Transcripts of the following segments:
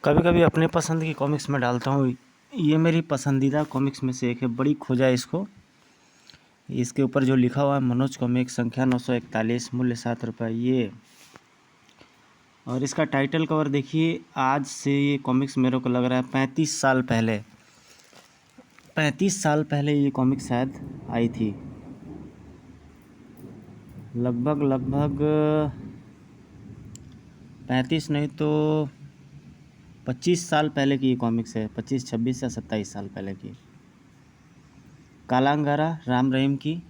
कभी कभी अपने पसंद की कॉमिक्स में डालता हूँ। ये मेरी पसंदीदा कॉमिक्स में से एक है। बड़ी खोजा है इसको। इसके ऊपर जो लिखा हुआ है मनोज कॉमिक्स, संख्या 941, मूल्य 7 रुपये। ये और इसका टाइटल कवर देखिए। आज से ये कॉमिक्स मेरे को लग रहा है 35 साल पहले ये कॉमिक्स शायद आई थी। लगभग 35 नहीं तो 25 साल पहले की ये कॉमिक्स है। 25, 26 या 27 साल पहले की। काला अंगारा, राम रहीम की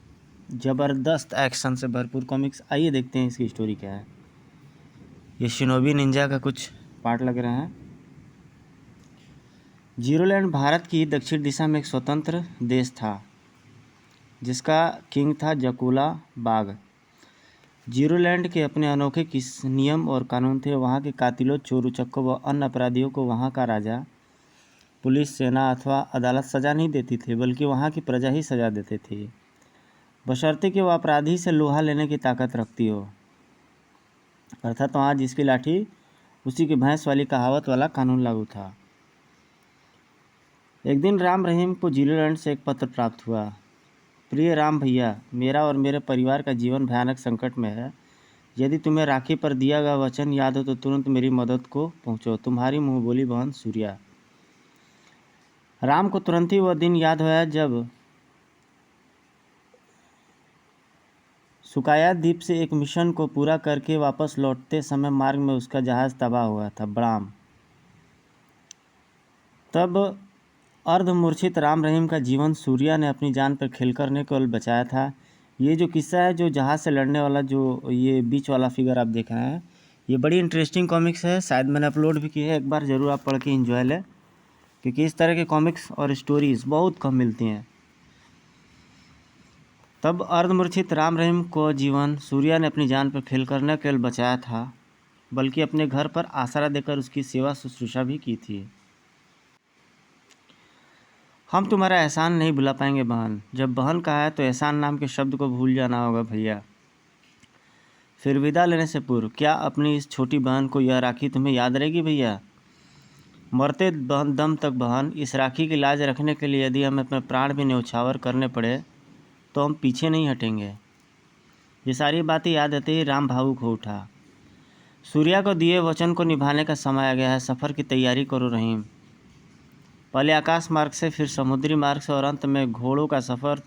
ज़बरदस्त एक्शन से भरपूर कॉमिक्स। आइए देखते हैं इसकी स्टोरी क्या है। ये शिनोबी निंजा का कुछ पार्ट लग रहे हैं। जीरोलैंड भारत की दक्षिण दिशा में एक स्वतंत्र देश था जिसका किंग था जकूला बाग। जीरोलैंड के अपने अनोखे किस नियम और कानून थे। वहाँ के कातिलों, चोर उचक्कों व अन्य अपराधियों को वहाँ का राजा, पुलिस, सेना अथवा अदालत सज़ा नहीं देती थी, बल्कि वहाँ की प्रजा ही सज़ा देती थी, बशर्ते कि वह अपराधी से लोहा लेने की ताकत रखती हो। अर्थात वहाँ जिसकी लाठी उसी की भैंस वाली कहावत वाला कानून लागू था। एक दिन राम रहीम को जीरोलैंड से एक पत्र प्राप्त हुआ। प्रिय राम भैया, मेरा और मेरे परिवार का जीवन भयानक संकट में है। यदि तुम्हें राखी पर दिया गया वचन याद हो तो तुरंत मेरी मदद को पहुँचो। तुम्हारी मुँह बोली बहन सूर्या। राम को तुरंत ही वह दिन याद आया जब सुकाया द्वीप से एक मिशन को पूरा करके वापस लौटते समय मार्ग में उसका जहाज़ तबाह हुआ था। बड़ाम। तब अर्धमूर्छित राम रहीम का जीवन सूर्या ने अपनी जान पर खेलकर ने केवल बचाया था। ये जो किस्सा है, जो जहाज़ से लड़ने वाला, जो ये बीच वाला फिगर आप देख रहे हैं, ये बड़ी इंटरेस्टिंग कॉमिक्स है। शायद मैंने अपलोड भी की है। एक बार ज़रूर आप पढ़ के एंजॉय लें, क्योंकि इस तरह के कॉमिक्स और स्टोरीज़ बहुत कम मिलती हैं। तब अर्धमूर्छित राम रहीम को जीवन सूर्या ने अपनी जान पर खेलकर न केवल बचाया था, बल्कि अपने घर पर आसरा देकर उसकी सेवा शुश्रूषा भी की थी। हम तुम्हारा एहसान नहीं भुला पाएंगे बहन। जब बहन कहा है तो एहसान नाम के शब्द को भूल जाना होगा भैया। फिर विदा लेने से पूर्व क्या अपनी इस छोटी बहन को यह राखी तुम्हें याद रहेगी भैया? मरते दम तक बहन, इस राखी की लाज रखने के लिए यदि हमें अपने प्राण भी न्यौछावर करने पड़े तो हम पीछे नहीं हटेंगे। ये सारी बातें याद आते ही राम भावुक हो उठा। सूर्या को दिए वचन को निभाने का समय आ गया है। सफ़र की तैयारी करो रहीम। पहले आकाश मार्ग से, फिर समुद्री मार्ग से और अंत में घोड़ों का सफ़र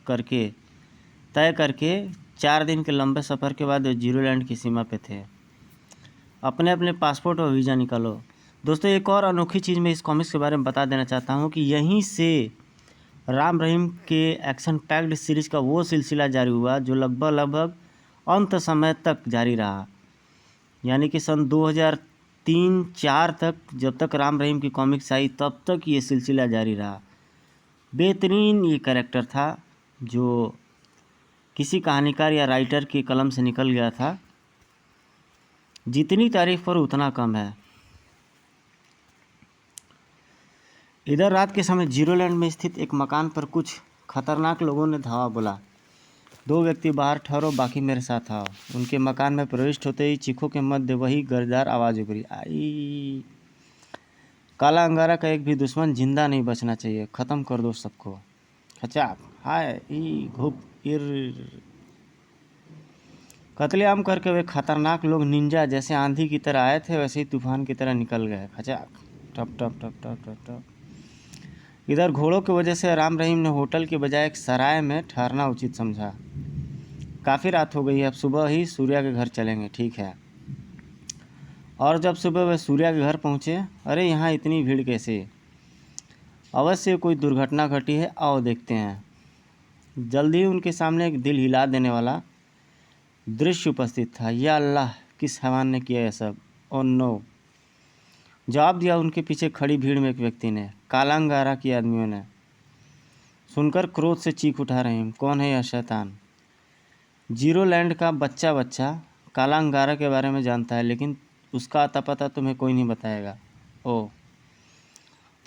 तय करके 4 दिन के लंबे सफ़र के बाद जीरोलैंड की सीमा पे थे। अपने अपने पासपोर्ट और वीज़ा निकालो। दोस्तों, एक और अनोखी चीज़ मैं इस कॉमिक्स के बारे में बता देना चाहता हूँ कि यहीं से राम रहीम के एक्शन पैक्ड सीरीज़ का वो सिलसिला जारी हुआ जो लगभग अंत समय तक जारी रहा। यानी कि सन 2003-04 तक, जब तक राम रहीम की कॉमिक्स आई तब तक ये सिलसिला जारी रहा। बेहतरीन ये कैरेक्टर था जो किसी कहानीकार या राइटर की कलम से निकल गया था। जितनी तारीफ पर उतना कम है। इधर रात के समय जीरोलैंड में स्थित एक मकान पर कुछ खतरनाक लोगों ने धावा बोला। 2 व्यक्ति बाहर ठहरो, बाकी मेरे साथ आओ। उनके मकान में प्रविष्ट होते ही चीखों के मध्य वही गरजदार आवाज़ उभरी। आई, काला अंगारा का एक भी दुश्मन जिंदा नहीं बचना चाहिए। ख़त्म कर दो सबको। खचाक, हाय, ई, घुप, इर। कत्लेआम करके वे खतरनाक लोग निंजा जैसे आंधी की तरह आए थे, वैसे ही तूफान की तरह निकल गए। खचाक, टप टप टप टप टप टप। इधर घोड़ों की वजह से राम रहीम ने होटल के बजाय एक सराय में ठहरना उचित समझा। काफ़ी रात हो गई है, अब सुबह ही सूर्या के घर चलेंगे। ठीक है। और जब सुबह वे सूर्या के घर पहुँचे, अरे यहाँ इतनी भीड़ कैसे? अवश्य कोई दुर्घटना घटी है, आओ देखते हैं। जल्दी ही उनके सामने एक दिल हिला देने वाला दृश्य उपस्थित था। या अल्लाह, किस हैवान ने किया यह सब? Oh no! जवाब दिया उनके पीछे खड़ी भीड़ में एक व्यक्ति ने। काला अंगारा के आदमियों ने। सुनकर क्रोध से चीख उठा रहीम, कौन है यह शैतान? जीरोलैंड का बच्चा काला अंगारा के बारे में जानता है, लेकिन उसका अता पता तुम्हें कोई नहीं बताएगा। ओह!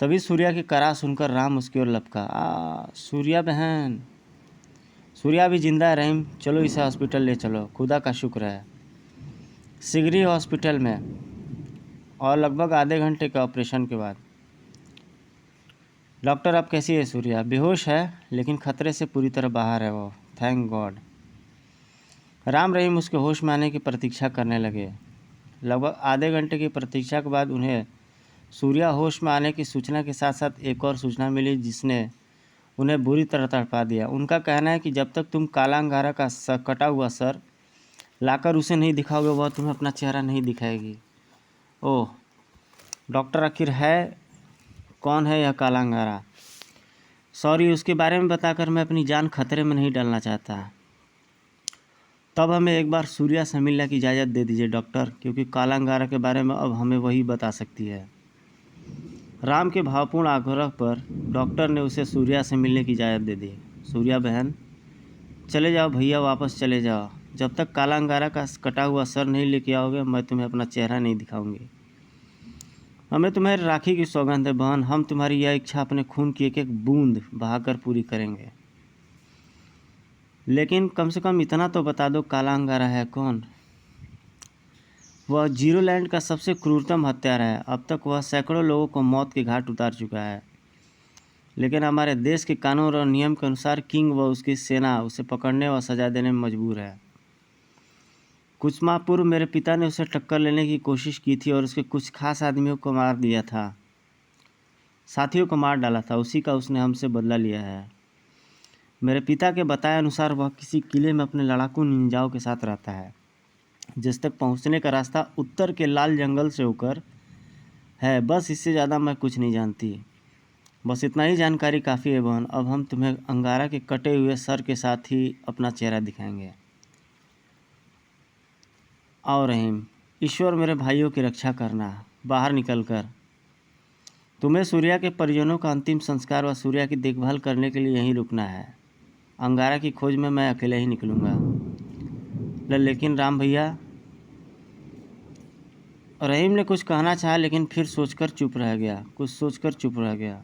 तभी सूर्या की कराह सुनकर राम उसकी ओर लपका। सूर्या बहन! सूर्या भी जिंदा है रहीम, चलो इसे हॉस्पिटल ले चलो। खुदा का शुक्र है। शीघ्र ही हॉस्पिटल में और लगभग आधे घंटे के ऑपरेशन के बाद। डॉक्टर अब कैसी है सूर्या? बेहोश है लेकिन खतरे से पूरी तरह बाहर है वो, थैंक गॉड। राम रहीम उसके होश में आने की प्रतीक्षा करने लगे। लगभग आधे घंटे की प्रतीक्षा के बाद उन्हें सूर्या होश में आने की सूचना के साथ साथ एक और सूचना मिली जिसने उन्हें बुरी तरह तड़पा दिया। उनका कहना है कि जब तक तुम काला अंगारा का कटा हुआ सर लाकर उसे नहीं दिखाओगे वह तुम्हें अपना चेहरा नहीं दिखाएगी। ओह डॉक्टर, आखिर है कौन है यह काला अंगारा? सॉरी, उसके बारे में बताकर मैं अपनी जान खतरे में नहीं डालना चाहता। तब हमें एक बार सूर्या से मिलने की इजाज़त दे दीजिए डॉक्टर, क्योंकि काला अंगारा के बारे में अब हमें वही बता सकती है। राम के भावपूर्ण आग्रह पर डॉक्टर ने उसे सूर्या से मिलने की इजाज़त दे दी। सूर्या बहन, चले जाओ भैया, वापस चले जाओ। जब तक काला अंगारा का कटा हुआ सर नहीं लेके आओगे मैं तुम्हें अपना चेहरा नहीं दिखाऊंगी। हमें तुम्हारी राखी की सौगंध है बहन, हम तुम्हारी यह इच्छा अपने खून की एक एक बूंद बहाकर पूरी करेंगे। लेकिन कम से कम इतना तो बता दो, काला अंगारा है कौन? वह जीरोलैंड का सबसे क्रूरतम हत्यारा है। अब तक वह सैकड़ों लोगों को मौत के घाट उतार चुका है, लेकिन हमारे देश के कानून और नियम के अनुसार किंग व उसकी सेना उसे पकड़ने व सजा देने में मजबूर है। कुछ माह पूर्व मेरे पिता ने उसे टक्कर लेने की कोशिश की थी और उसके कुछ खास आदमियों को मार दिया था, साथियों को मार डाला था। उसी का उसने हमसे बदला लिया है। मेरे पिता के बताए अनुसार वह किसी किले में अपने लड़ाकू निंजाओं के साथ रहता है, जिस तक पहुंचने का रास्ता उत्तर के लाल जंगल से होकर है। बस इससे ज़्यादा मैं कुछ नहीं जानती। बस इतना ही जानकारी काफ़ी है बहन। अब हम तुम्हें अंगारा के कटे हुए सर के साथ ही अपना चेहरा दिखाएंगे। आओ रहीम, ईश्वर मेरे भाइयों की रक्षा करना। बाहर निकलकर तुम्हें सूर्या के परिजनों का अंतिम संस्कार व सूर्या की देखभाल करने के लिए यहीं रुकना है। अंगारा की खोज में मैं अकेले ही निकलूँगा। लेकिन राम भैया, रहीम ने कुछ कहना चाहा लेकिन फिर सोचकर चुप रह गया।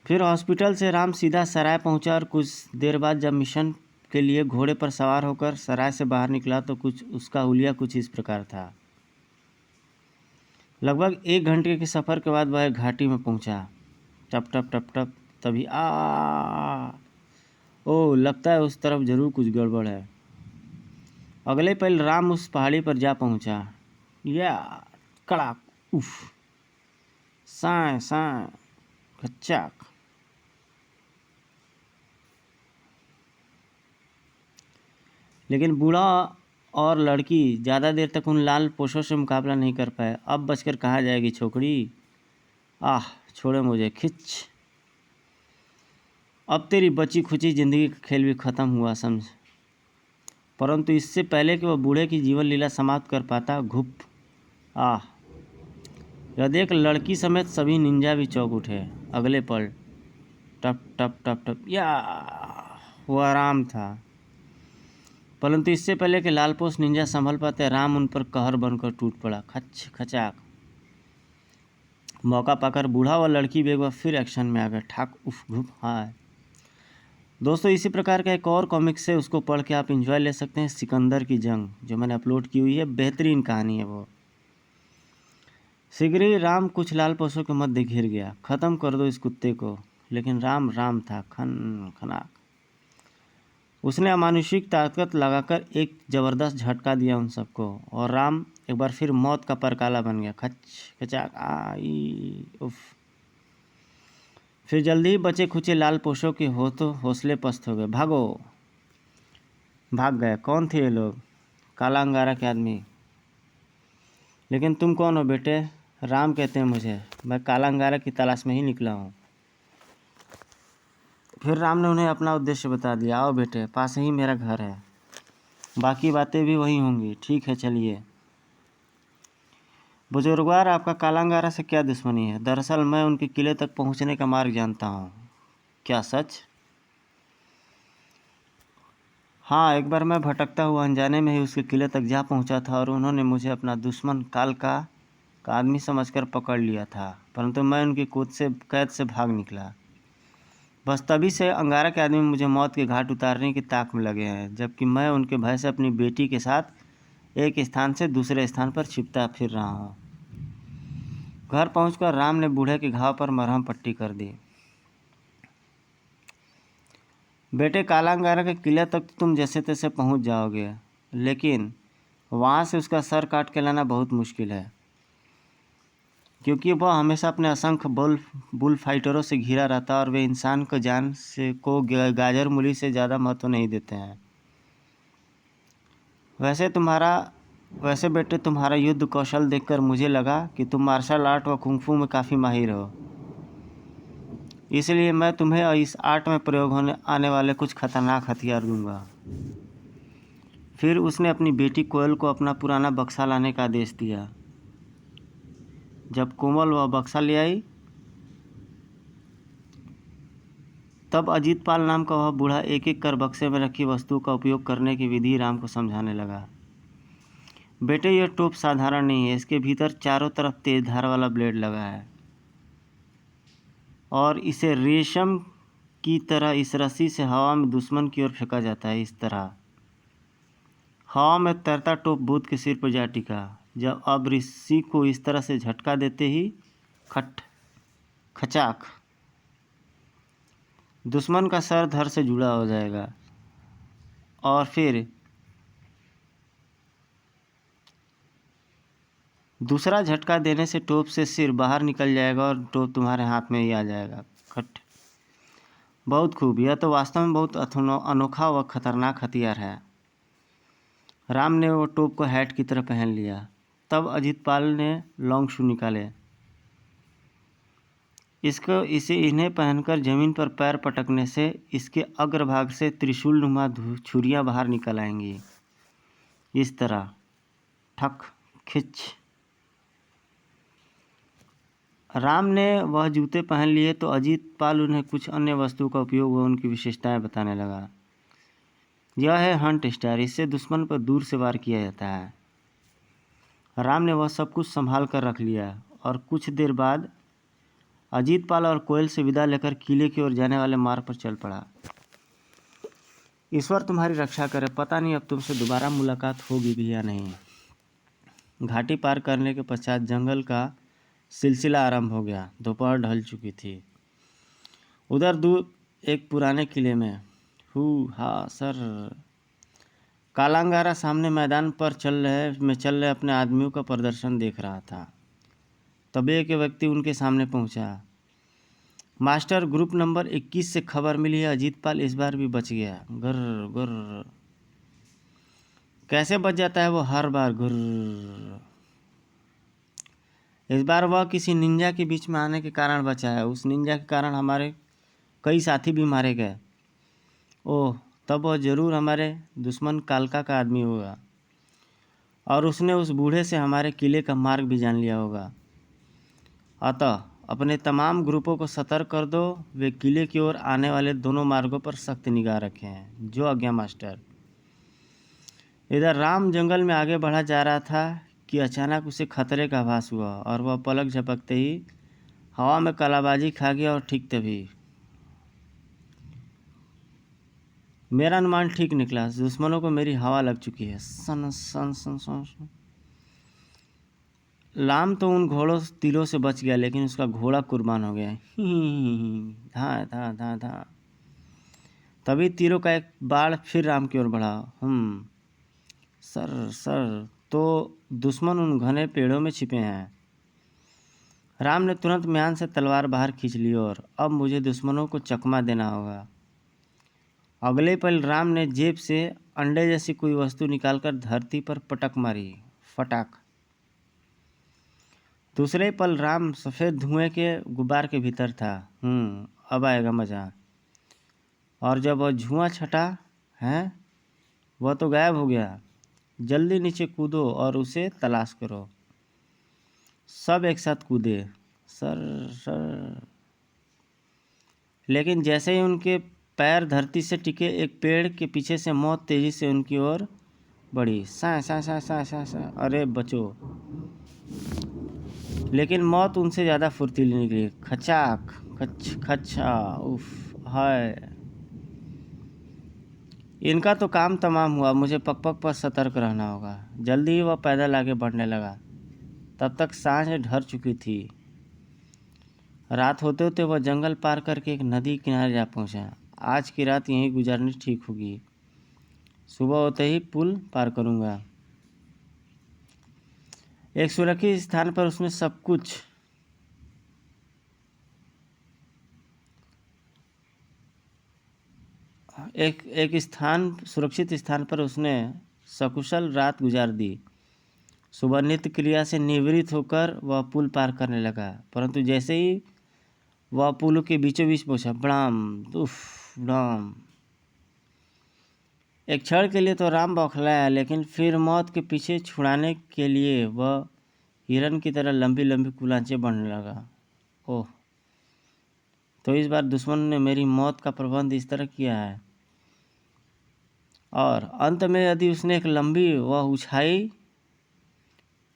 फिर हॉस्पिटल से राम सीधा सराय पहुंचा और कुछ देर बाद जब मिशन के लिए घोड़े पर सवार होकर सराय से बाहर निकला तो उसका हुलिया कुछ इस प्रकार था। लगभग 1 घंटे के सफ़र के बाद वह घाटी में पहुंचा। टप टप टप टप, तभी ओह, लगता है उस तरफ जरूर कुछ गड़बड़ है। अगले पल राम उस पहाड़ी पर जा पहुंचा। या कड़ाक, उफ, साए साए, खच्चाक। लेकिन बूढ़ा और लड़की ज़्यादा देर तक उन लाल पोशों से मुकाबला नहीं कर पाए। अब बचकर कहाँ जाएगी छोकरी? आह, छोड़े मुझे, खिंच। अब तेरी बची खुची ज़िंदगी का खेल भी ख़त्म हुआ, समझ। परंतु इससे पहले कि वह बूढ़े की जीवन लीला समाप्त कर पाता, घुप, आह, यह देख लड़की समेत सभी निंजा भी चौंक उठे। अगले पल टप टप टप टप, या वह आराम था। परंतु इससे पहले कि लालपोश निंजा संभल पाते, राम उन पर कहर बनकर टूट पड़ा। खच खचाक। मौका पाकर बूढ़ा व लड़की बेगवा फिर एक्शन में आ गए। ठाक, उफ, घुप, हाय। दोस्तों, इसी प्रकार का एक और कॉमिक्स है, उसको पढ़ के आप इंजॉय ले सकते हैं। सिकंदर की जंग, जो मैंने अपलोड की हुई है, बेहतरीन कहानी है वो। शीघ्र ही राम कुछ लालपोशों के मध्य घिर गया। ख़त्म कर दो इस कुत्ते को। लेकिन राम राम था, खन खनाक। उसने अमानुषिक ताकत लगाकर एक ज़बरदस्त झटका दिया उन सबको, और राम एक बार फिर मौत का परकाला बन गया। खच खचाक, आई, उफ। फिर जल्दी ही बचे खुचे लाल पोशों के हौसले पस्त हो गए। भागो, भाग गए। कौन थे ये लोग? काला अंगारा के आदमी। लेकिन तुम कौन हो बेटे? राम कहते हैं मुझे, मैं काला अंगारा की तलाश में ही निकला हूँ। फिर राम ने उन्हें अपना उद्देश्य बता दिया। आओ बेटे, पास ही मेरा घर है, बाकी बातें भी वही होंगी। ठीक है, चलिए। बुजुर्गवार, आपका काला अंगारा से क्या दुश्मनी है? दरअसल मैं उनके किले तक पहुंचने का मार्ग जानता हूँ। क्या सच? हाँ, एक बार मैं भटकता हुआ अनजाने में ही उसके किले तक जा पहुंचा था और उन्होंने मुझे अपना दुश्मन काल का आदमी समझकर पकड़ लिया था, परंतु मैं उनकी कैद से भाग निकला। बस तभी से अंगारा के आदमी मुझे मौत के घाट उतारने की ताक में लगे हैं, जबकि मैं उनके भय से अपनी बेटी के साथ एक स्थान से दूसरे स्थान पर छिपता फिर रहा हूँ। घर पहुंचकर राम ने बूढ़े के घाव पर मरहम पट्टी कर दी। बेटे, कालांगारा के किले तक तो तुम जैसे तैसे पहुंच जाओगे, लेकिन वहाँ से उसका सर काट के लाना बहुत मुश्किल है, क्योंकि वह हमेशा अपने असंख्य बुल फाइटरों से घिरा रहता है और वे इंसान को जान से को गाजर मूली से ज़्यादा महत्व नहीं देते हैं। वैसे बेटे, तुम्हारा युद्ध कौशल देखकर मुझे लगा कि तुम मार्शल आर्ट व कुंफू में काफ़ी माहिर हो, इसलिए मैं तुम्हें इस आर्ट में प्रयोग होने आने वाले कुछ खतरनाक हथियार दूंगा। फिर उसने अपनी बेटी कोयल को अपना पुराना बक्सा लाने का आदेश दिया। जब कोमल वह बक्सा ले आई, तब अजीत पाल नाम का वह बूढ़ा एक एक कर बक्से में रखी वस्तु का उपयोग करने की विधि राम को समझाने लगा। बेटे, यह टोप साधारण नहीं है, इसके भीतर चारों तरफ तेज धार वाला ब्लेड लगा है और इसे रेशम की तरह इस रस्सी से हवा में दुश्मन की ओर फेंका जाता है। इस तरह हवा में तैरता टोप बुद्ध के सिर पर जा टिका। जब अब ऋषि को इस तरह से झटका देते ही खट खचाक दुश्मन का सर धड़ से जुड़ा हो जाएगा और फिर दूसरा झटका देने से टोप से सिर बाहर निकल जाएगा और टोप तुम्हारे हाथ में ही आ जाएगा। खट। बहुत खूब, यह तो वास्तव में बहुत अनोखा व खतरनाक हथियार है। राम ने वो टोप को हैट की तरह पहन लिया। तब अजीत पाल ने लॉन्ग शू निकाले। इन्हें पहनकर जमीन पर पैर पटकने से इसके अग्रभाग से त्रिशूल नुमा छुरियाँ बाहर निकल आएंगी। इस तरह ठक खिच। राम ने वह जूते पहन लिए तो अजीत पाल उन्हें कुछ अन्य वस्तु का उपयोग व उनकी विशेषताएं बताने लगा। यह है हंट स्टार, इससे दुश्मन पर दूर से वार किया जाता है। राम ने वह सब कुछ संभाल कर रख लिया और कुछ देर बाद अजीत पाल और कोयल से विदा लेकर किले की ओर जाने वाले मार्ग पर चल पड़ा। ईश्वर तुम्हारी रक्षा करे, पता नहीं अब तुमसे दोबारा मुलाकात होगी भी या नहीं। घाटी पार करने के पश्चात जंगल का सिलसिला आरंभ हो गया। दोपहर ढल चुकी थी। उधर दूर एक पुराने किले में सर कालांगारा सामने मैदान पर चल रहे अपने आदमियों का प्रदर्शन देख रहा था। तब एक व्यक्ति उनके सामने पहुंचा। मास्टर, ग्रुप नंबर 21 से खबर मिली है, अजीत पाल इस बार भी बच गया। गुर्र गुर्र। कैसे बच जाता है वो हर बार? गुर्र। इस बार वह किसी निंजा के बीच में आने के कारण बचा है। उस निंजा के कारण हमारे कई साथी भी मारे गए। ओह, तब वह जरूर हमारे दुश्मन कालका का आदमी होगा और उसने उस बूढ़े से हमारे किले का मार्ग भी जान लिया होगा। अतः अपने तमाम ग्रुपों को सतर्क कर दो। वे किले की ओर आने वाले दोनों मार्गों पर सख्त निगाह रखें। जो आज्ञा मास्टर। इधर राम जंगल में आगे बढ़ा जा रहा था कि अचानक उसे खतरे का आभास हुआ और वह पलक झपकते ही हवा में कलाबाजी खा गया। और ठीक तभी मेरा अनुमान ठीक निकला। दुश्मनों को मेरी हवा लग चुकी है। सन सन सन सन सन। लाम तो उन घोड़ों तीरों से बच गया, लेकिन उसका घोड़ा कुर्बान हो गया। धा धा धा धा। तभी तीरों का एक बाढ़ फिर राम की ओर बढ़ा। सर सर, तो दुश्मन उन घने पेड़ों में छिपे हैं। राम ने तुरंत म्यान से तलवार बाहर खींच ली और अब मुझे दुश्मनों को चकमा देना होगा। अगले पल राम ने जेब से अंडे जैसी कोई वस्तु निकालकर धरती पर पटक मारी। फटाक। दूसरे पल राम सफ़ेद धुएं के गुब्बार के भीतर था। अब आएगा मज़ा। और जब वह धुआं छटा है, वह तो गायब हो गया। जल्दी नीचे कूदो और उसे तलाश करो। सब एक साथ कूदे। Sir sir. लेकिन जैसे ही उनके पैर धरती से टिके, एक पेड़ के पीछे से मौत तेजी से उनकी ओर बढ़ी। सा सा सा सा सा सा। अरे बचो। लेकिन मौत उनसे ज़्यादा फुर्तीली निकली। खचाक खच खचा। उफ। हाय। इनका तो काम तमाम हुआ, मुझे पक-पक पर सतर्क रहना होगा। जल्दी ही वह पैदल आगे बढ़ने लगा। तब तक सांझ ढल चुकी थी। रात होते-होते वह जंगल पार करके एक नदी किनारे जा पहुंचा। आज की रात यहीं गुजारनी ठीक होगी। सुबह होते ही पुल पार करूंगा। एक सुरक्षित स्थान पर उसने सब कुछ सुरक्षित स्थान पर उसने सकुशल रात गुजार दी। सुबह नित्य क्रिया से निवृत्त होकर वह पुल पार करने लगा, परंतु जैसे ही वह पुल के बीचों बीच पहुंचा, बड़ाम उफ बड़ाम। एक क्षण के लिए तो राम बौखलाया, लेकिन फिर मौत के पीछे छुड़ाने के लिए वह हिरन की तरह लंबी लंबी कुलांचें बढ़ने लगा। ओह, तो इस बार दुश्मन ने मेरी मौत का प्रबंध इस तरह किया है। और अंत में यदि उसने एक लंबी वह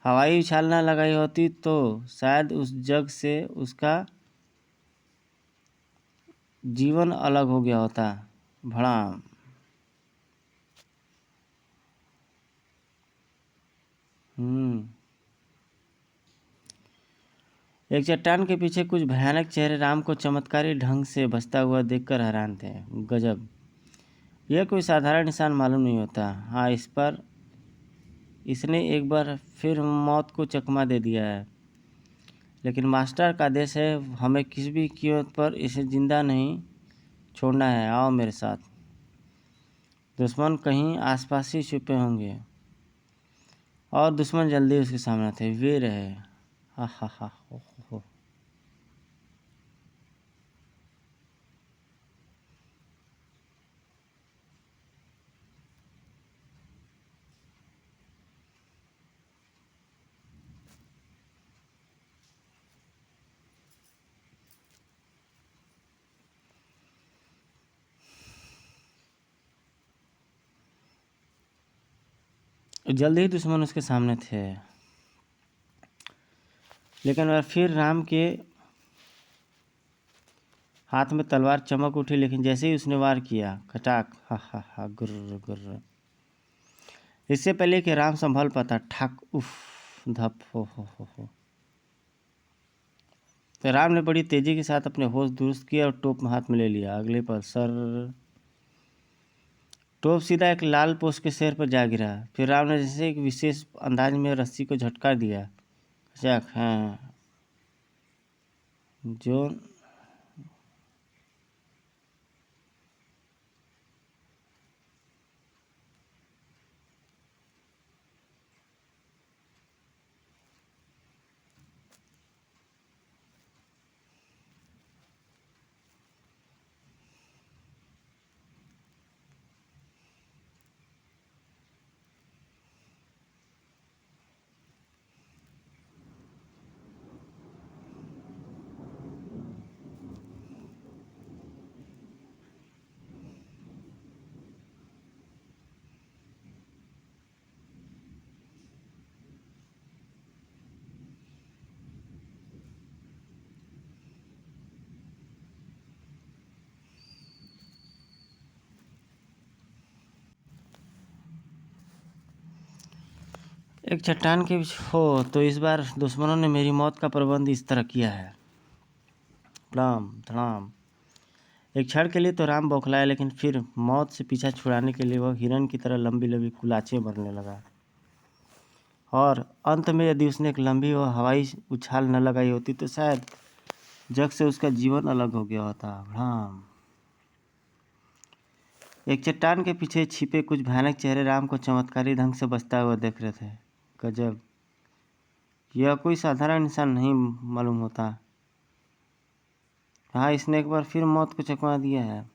हवाई उछाल न लगाई होती तो शायद उस जग से उसका जीवन अलग हो गया होता। भड़ाम। एक चट्टान के पीछे कुछ भयानक चेहरे राम को चमत्कारी ढंग से बचता हुआ देखकर हैरान थे। गजब, यह कोई साधारण इंसान मालूम नहीं होता। हाँ, इसने एक बार फिर मौत को चकमा दे दिया है, लेकिन मास्टर का आदेश है, हमें किसी भी कीमत पर इसे जिंदा नहीं छोड़ना है। आओ मेरे साथ। दुश्मन कहीं आसपास ही छुपे होंगे। और दुश्मन जल्दी उसके सामने थे। वे रहे। हा हा हा हो। जल्दी ही दुश्मन उसके सामने थे, लेकिन वह फिर राम के हाथ में तलवार चमक उठी। लेकिन जैसे ही उसने वार किया, खटाक, हा हा हा, गुर्र गुर्र। इससे पहले कि राम संभल पाता, ठाक, उफ, धप, हो। तो राम ने बड़ी तेजी के साथ अपने होश दुरुस्त किए और टोप हाथ में ले लिया। अगले पल सर, टोप सीधा एक लाल पोस्ट के सिर पर जा गिरा। फिर राम ने जैसे एक विशेष अंदाज में रस्सी को झटका दिया। खचाक, हाँ, जो एक चट्टान के बीच हो, तो इस बार दुश्मनों ने मेरी मौत का प्रबंध इस तरह किया है। धड़ाम धड़ाम। एक क्षण के लिए तो राम बौखलाया, लेकिन फिर मौत से पीछा छुड़ाने के लिए वह हिरन की तरह लंबी लंबी कुलाचें भरने लगा। और अंत में यदि उसने एक लंबी व हवाई उछाल न लगाई होती तो शायद जग से उसका जीवन अलग हो गया होता। भड़ाम। एक चट्टान के पीछे छिपे कुछ भयानक चेहरे राम को चमत्कारी ढंग से बचता हुआ देख रहे थे। गजब, यह कोई साधारण इंसान नहीं मालूम होता। हाँ, इसने एक बार फिर मौत को चकमा दिया है,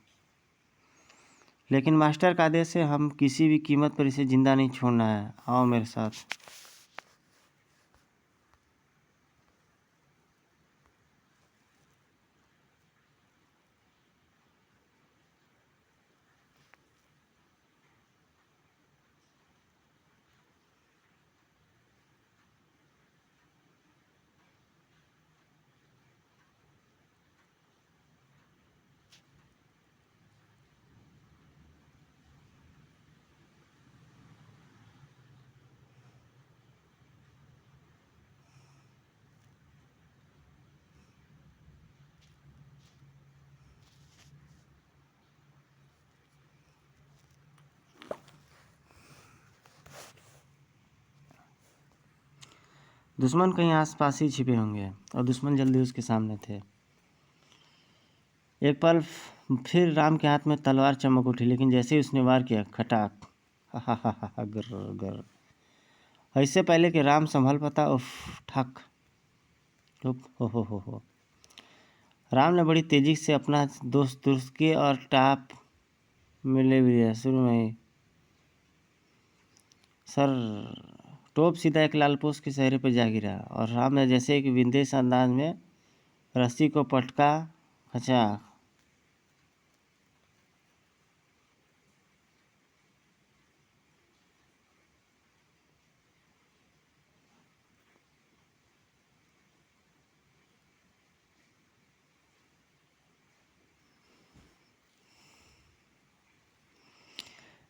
लेकिन मास्टर का आदेश है, हम किसी भी कीमत पर इसे जिंदा नहीं छोड़ना है। आओ मेरे साथ। दुश्मन कहीं आसपास ही छिपे होंगे और दुश्मन जल्दी उसके सामने थे। एक पल फिर राम के हाथ में तलवार चमक उठी, लेकिन जैसे ही उसने वार किया, खटाक, हा हा हा हा, गर गर। इससे पहले कि राम संभल पाता, उफ, ठक, ठुक, हो। राम ने बड़ी तेजी से अपना दोस्त दुरुस्त किए और टाप मिले भी दिया। शुरू में ही सर टोप सीधा एक लालपोश के चेहरे पर जा गिरा और राम ने जैसे एक विंदेश अंदाज में रस्सी को पटका, खचा।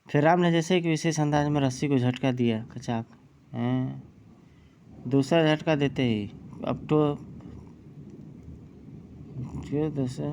फिर राम ने जैसे एक विशेष अंदाज में रस्सी को झटका दिया, खचाक। दूसरा झटका देते ही अब तो दूसरा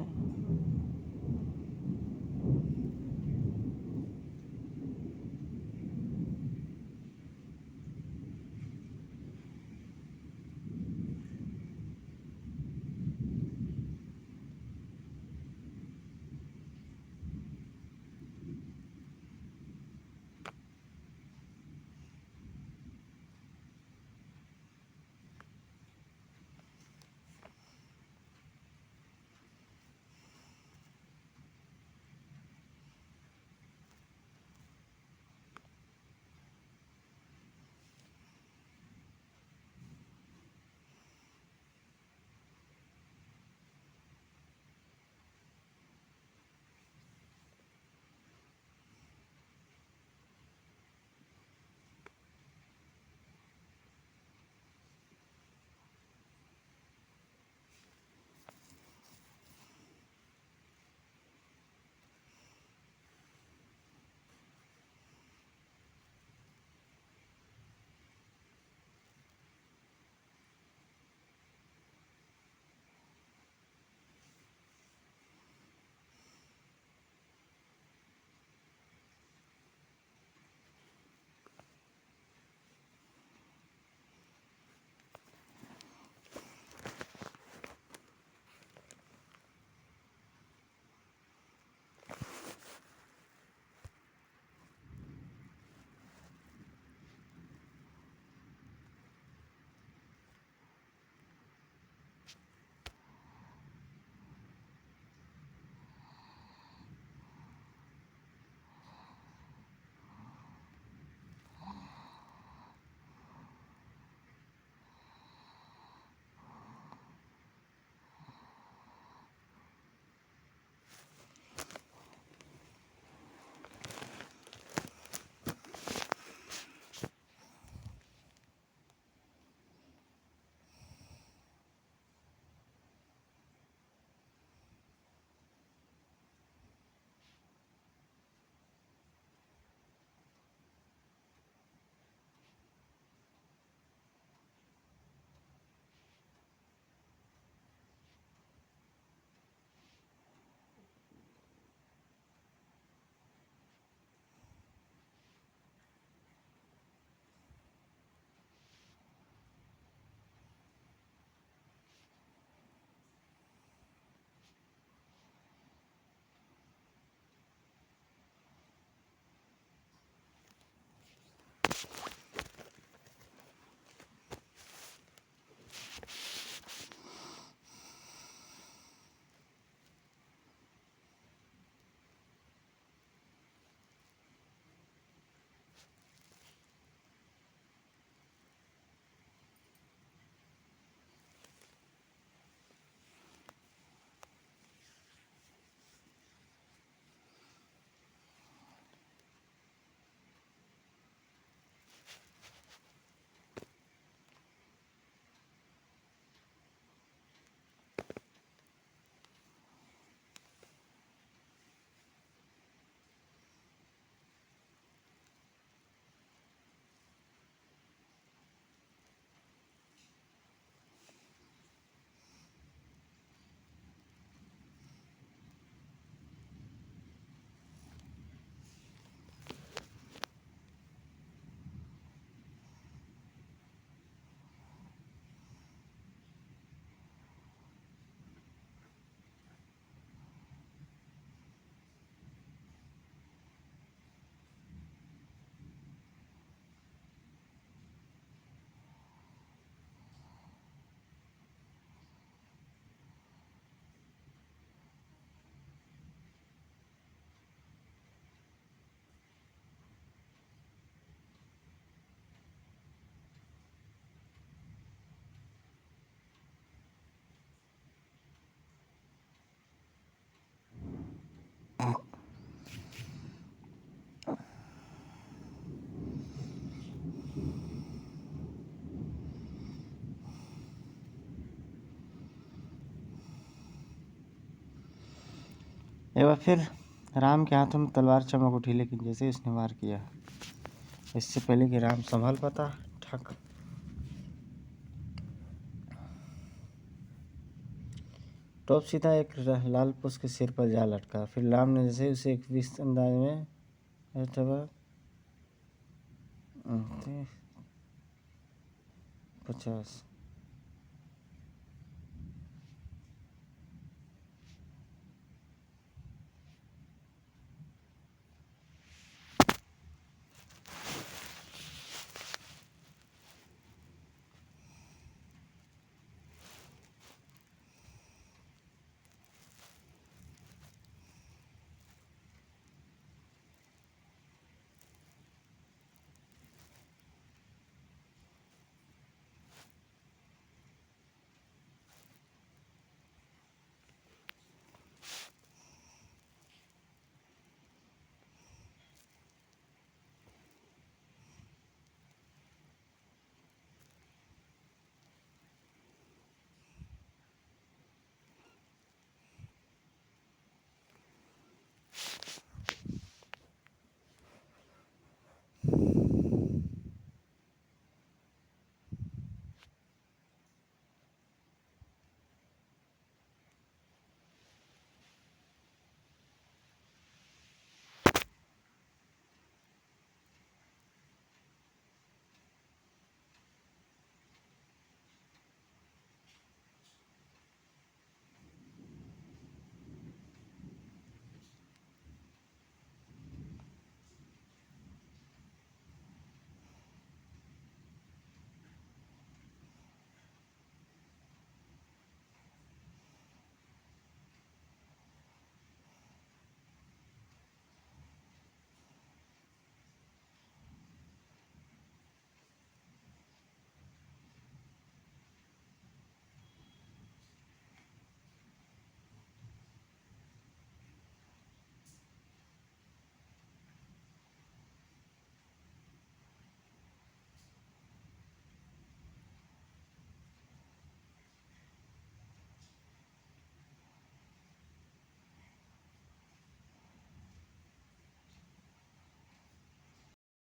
एक बार फिर राम के हाथों में तलवार चमक उठी, लेकिन जैसे ही उसने वार किया, इससे पहले कि राम संभल पाता, ठक टॉप सीधा एक लाल पुष्प के सिर पर जा लटका। फिर राम ने जैसे उसे एक विस्त अंदाज में 50